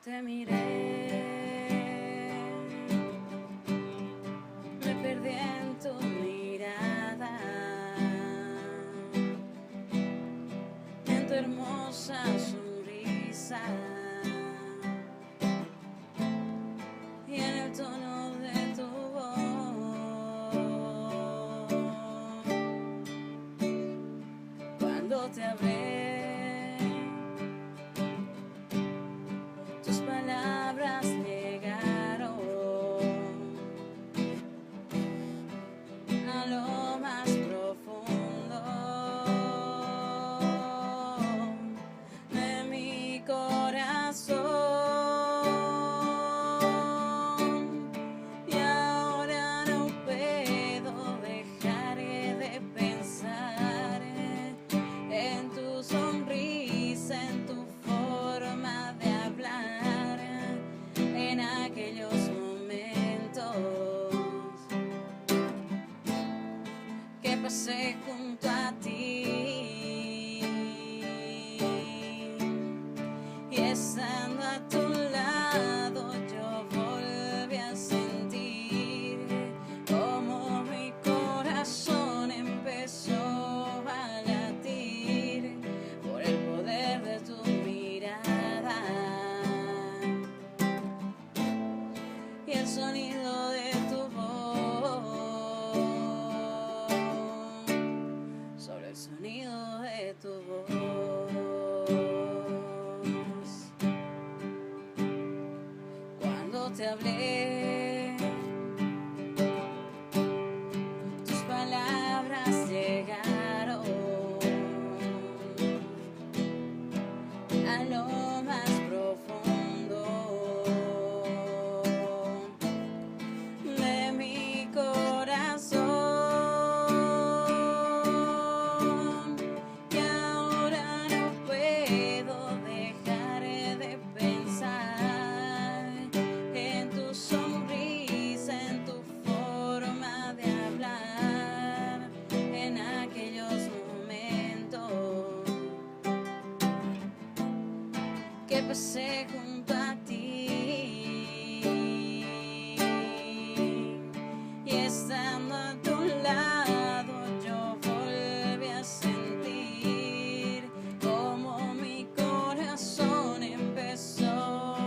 Te miré, me perdí en tu mirada, en tu hermosa sonrisa y en el tono de tu voz. Cuando te hablé, tus palabras llegaron a lo más profundo de mi corazón, y ahora no puedo dejar de pensar en tu sonrisa, en tu forma de hablar, en aquellos momentos que pasé junto a ti, y estando a tu lado yo volví a sentir como mi corazón empezó a latir por el poder de tu mirada y el sonido de tu voz, sobre el sonido de tu voz. Cuando te hablé, tus palabras llegaron a lo más profundo de mi corazón, y ahora no puedo dejar de pensar en tu sonrisa, en tu forma de hablar, en aquellos momentos que pasé junto a ti, y estando a tu lado yo volví a sentir como mi corazón empezó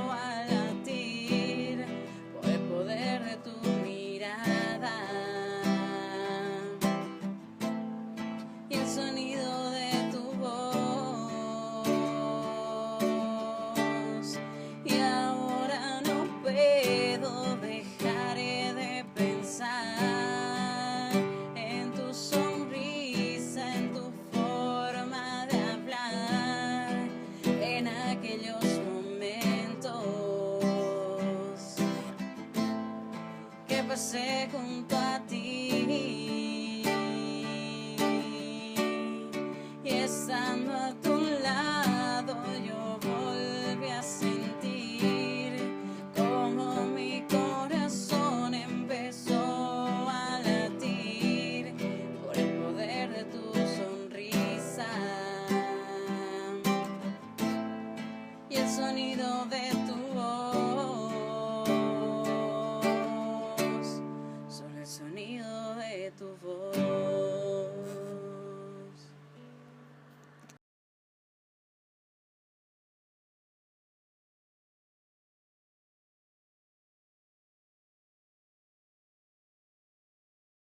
a latir por el poder de tu mirada y el sonido